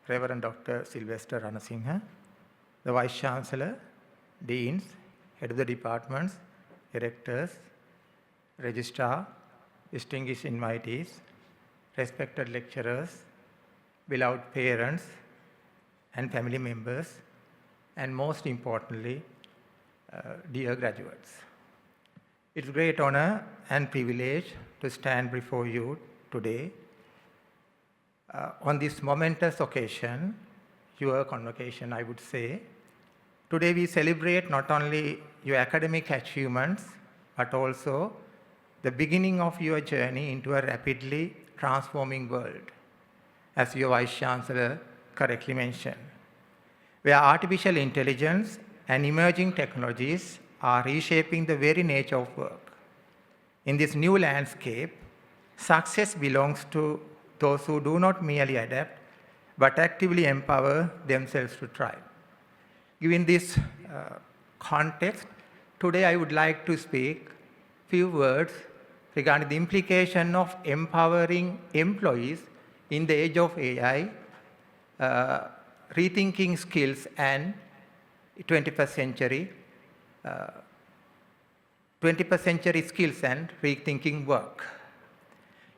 Reverend Dr. Sylvester Ranasinghe, the Vice Chancellor, Deans, Head of the Departments, Directors, Registrar, distinguished invitees, respected lecturers, beloved parents and family members, and most importantly, dear graduates. It's a great honor and privilege to stand before you today on this momentous occasion, your convocation, I would say. Today we celebrate not only your academic achievements, but also the beginning of your journey into a rapidly transforming world, as your Vice Chancellor correctly mentioned, where artificial intelligence and emerging technologies are reshaping the very nature of work. In this new landscape, success belongs to those who do not merely adapt, but actively empower themselves to thrive. Given this context, today I would like to speak a few words regarding the implication of empowering employees in the age of AI, rethinking skills and 21st century skills and rethinking work.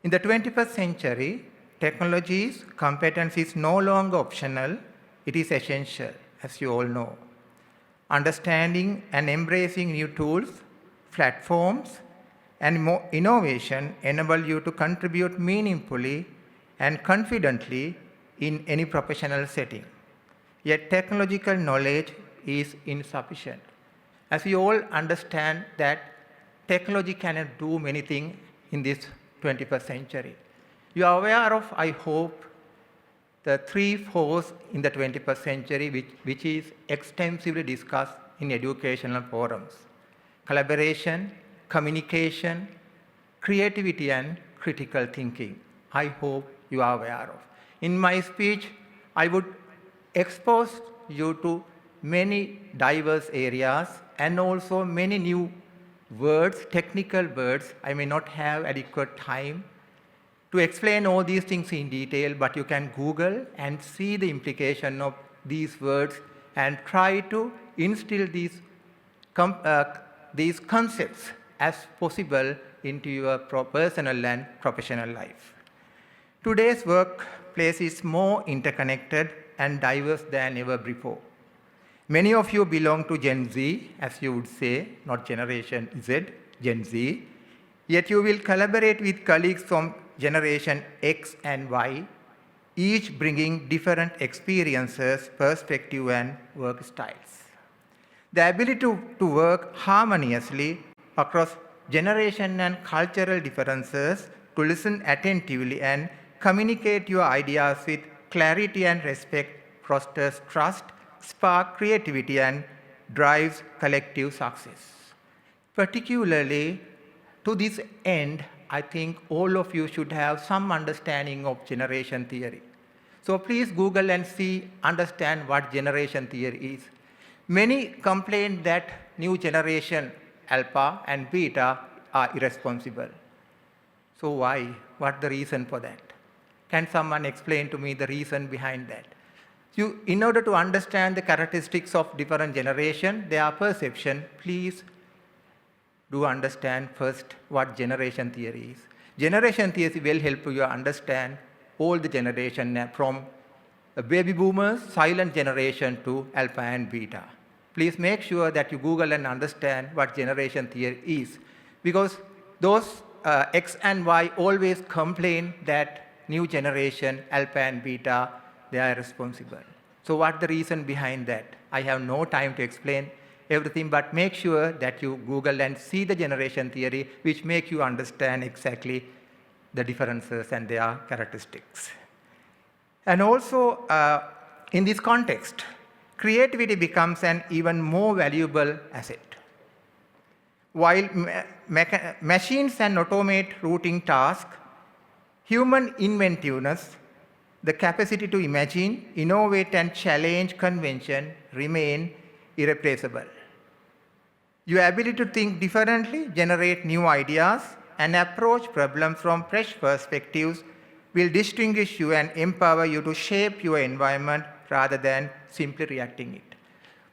In the 21st century, technology's competence is no longer optional, it is essential, as you all know. Understanding and embracing new tools, platforms, and more innovation enable you to contribute meaningfully and confidently in any professional setting. Yet technological knowledge is insufficient. As we all understand that technology cannot do many things in this 21st century. You are aware of, I hope, the three forces in the 21st century which is extensively discussed in educational forums: collaboration, communication, creativity, and critical thinking. I hope you are aware of. In my speech, I would expose you to many diverse areas and also many new words, technical words. I may not have adequate time to explain all these things in detail, but you can Google and see the implication of these words and try to instill these concepts as possible into your personal and professional life. Today's workplace is more interconnected and diverse than ever before. Many of you belong to Gen Z, as you would say, not Generation Z, Gen Z. Yet you will collaborate with colleagues from Generation X and Y, each bringing different experiences, perspective, and work styles. The ability to work harmoniously across generation and cultural differences, to listen attentively and communicate your ideas with clarity and respect fosters trust, sparks creativity, and drives collective success. Particularly to this end, I think all of you should have some understanding of generation theory. So please Google and understand what generation theory is. Many complain that new generation, alpha and beta, are irresponsible. So why? What's the reason for that? Can someone explain to me the reason behind that? In order to understand the characteristics of different generations, their perception, please do understand first what generation theory is. Generation theory will help you understand all the generation from baby boomers, silent generation to alpha and beta. Please make sure that you Google and understand what generation theory is, because those X and Y always complain that new generation, alpha and beta, they are responsible. So what's the reason behind that? I have no time to explain everything, but make sure that you Google and see the generation theory, which make you understand exactly the differences and their characteristics. And also, in this context, creativity becomes an even more valuable asset. While machines can automate routine tasks, human inventiveness, the capacity to imagine, innovate, and challenge convention remain irreplaceable. Your ability to think differently, generate new ideas, and approach problems from fresh perspectives will distinguish you and empower you to shape your environment rather than simply reacting it.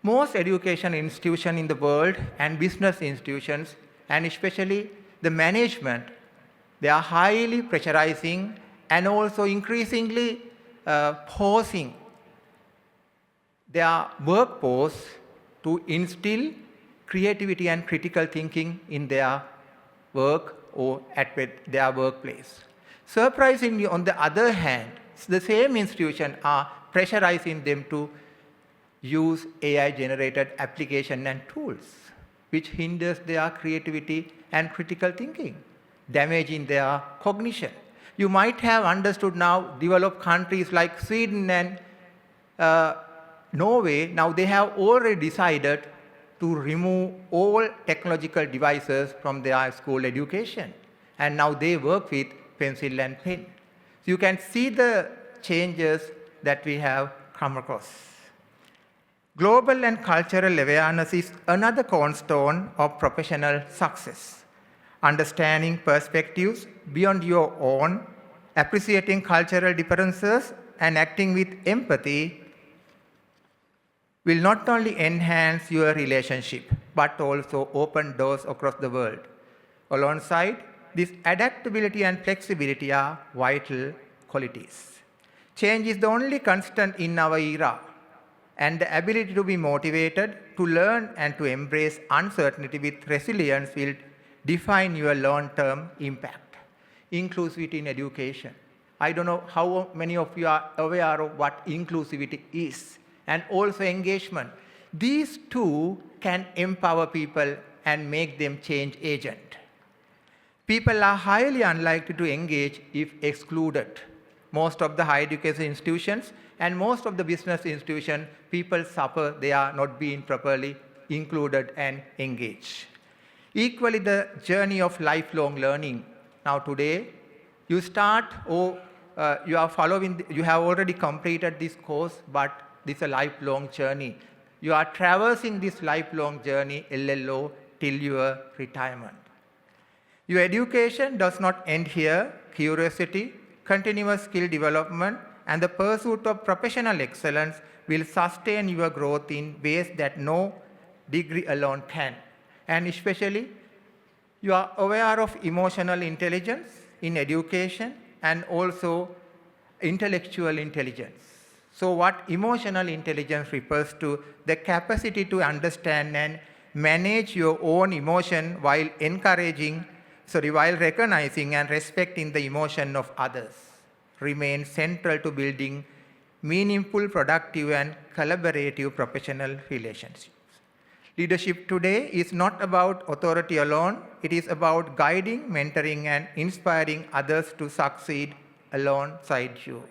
Most education institutions in the world and business institutions, and especially the management, they are highly pressurizing and also increasingly forcing their workforce to instill creativity and critical thinking in their work or at their workplace. Surprisingly, on the other hand, the same institutions are pressurizing them to use AI-generated application and tools, which hinders their creativity and critical thinking, damaging their cognition. You might have understood now, developed countries like Sweden and Norway, now they have already decided to remove all technological devices from their school education. And now they work with pencil and pen. So you can see the changes that we have come across. Global and cultural awareness is another cornerstone of professional success. Understanding perspectives beyond your own, appreciating cultural differences, and acting with empathy will not only enhance your relationship, but also open doors across the world. Alongside, this adaptability and flexibility are vital qualities. Change is the only constant in our era, and the ability to be motivated, to learn, and to embrace uncertainty with resilience will define your long-term impact. Inclusivity in education. I don't know how many of you are aware of what inclusivity is, and also engagement. These two can empower people and make them change agent. People are highly unlikely to engage if excluded. Most of the higher education institutions and most of the business institutions, people suffer, they are not being properly included and engaged. Equally, the journey of lifelong learning. Now today, you start or you are following, you have already completed this course, but this is a lifelong journey. You are traversing this lifelong journey, LLO, till your retirement. Your education does not end here. Curiosity, continuous skill development, and the pursuit of professional excellence will sustain your growth in ways that no degree alone can. And especially, you are aware of emotional intelligence in education and also intellectual intelligence. So what emotional intelligence refers to, the capacity to understand and manage your own emotion while while recognizing and respecting the emotion of others, remains central to building meaningful, productive, and collaborative professional relationships. Leadership today is not about authority alone. It is about guiding, mentoring, and inspiring others to succeed alongside you.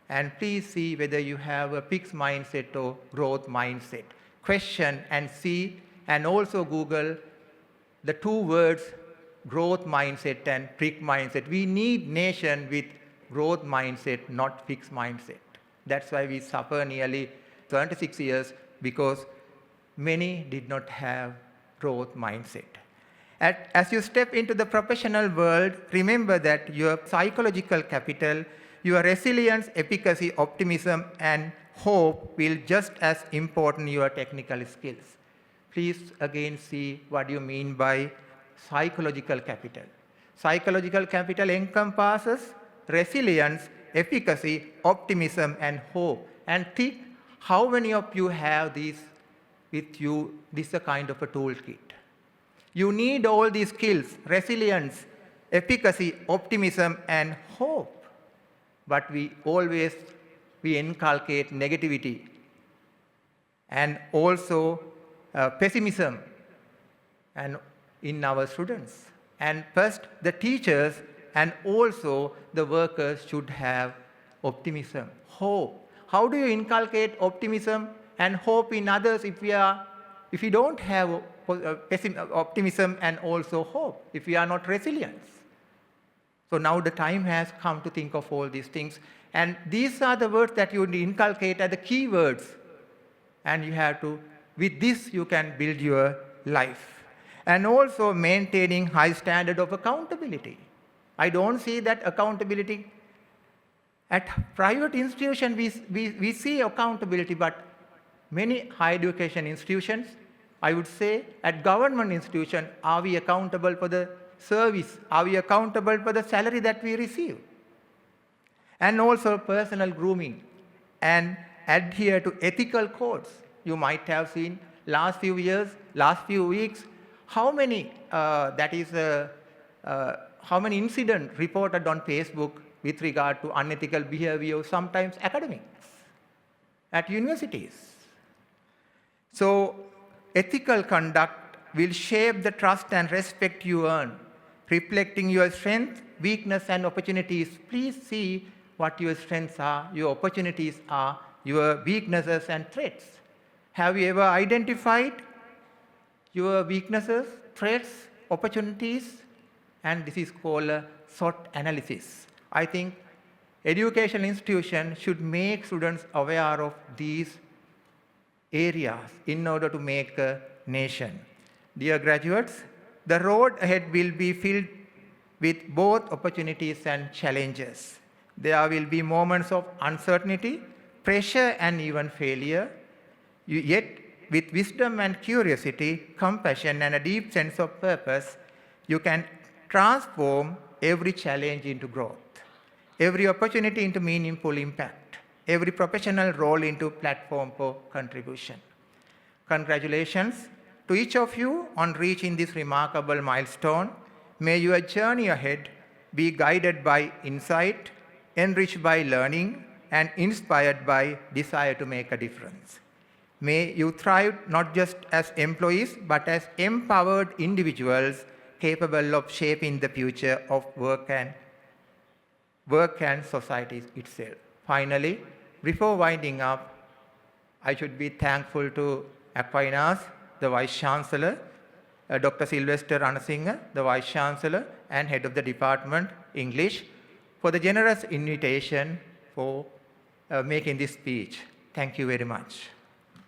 And please see whether you have a fixed mindset or growth mindset. Question and see, and also Google the two words, growth mindset and fixed mindset. We need nation with growth mindset, not fixed mindset. That's why we suffer nearly 26 years, because many did not have growth mindset. As you step into the professional world, remember that your psychological capital, your resilience, efficacy, optimism, and hope will just as important your technical skills. Please again see what you mean by psychological capital. Psychological capital encompasses resilience, efficacy, optimism, and hope. And think how many of you have these with you. This is a kind of a toolkit. You need all these skills, resilience, efficacy, optimism, and hope. But we inculcate negativity and also pessimism and in our students. And first, the teachers and also the workers should have optimism, hope. How do you inculcate optimism and hope in others if we don't have optimism and also hope, if we are not resilient? So now the time has come to think of all these things. And these are the words that you inculcate as the key words. And you have to, with this, you can build your life. And also maintaining high standard of accountability. I don't see that accountability At private institutions, we see accountability, but many higher education institutions, I would say, at government institutions, are we accountable for the service? Are we accountable for the salary that we receive? And also personal grooming and adhere to ethical codes. You might have seen last few years, last few weeks, how many incidents reported on Facebook with regard to unethical behavior, sometimes academics at universities. So ethical conduct will shape the trust and respect you earn, reflecting your strengths, weakness, and opportunities. Please see what your strengths are, your opportunities are, your weaknesses and threats. Have you ever identified your weaknesses, threats, opportunities? And this is called a SWOT analysis. I think educational institutions should make students aware of these areas in order to make a nation. Dear graduates, the road ahead will be filled with both opportunities and challenges. There will be moments of uncertainty, pressure, and even failure. Yet, with wisdom and curiosity, compassion, and a deep sense of purpose, you can transform every challenge into growth, every opportunity into meaningful impact, every professional role into platform for contribution. Congratulations to each of you on reaching this remarkable milestone. May your journey ahead be guided by insight, enriched by learning, and inspired by desire to make a difference. May you thrive not just as employees, but as empowered individuals capable of shaping the future of work and society itself. Finally, before winding up, I should be thankful to Aquinas, the Vice Chancellor, Dr. Sylvester Ranasinghe, the Vice Chancellor and Head of the Department, English, for the generous invitation for making this speech. Thank you very much.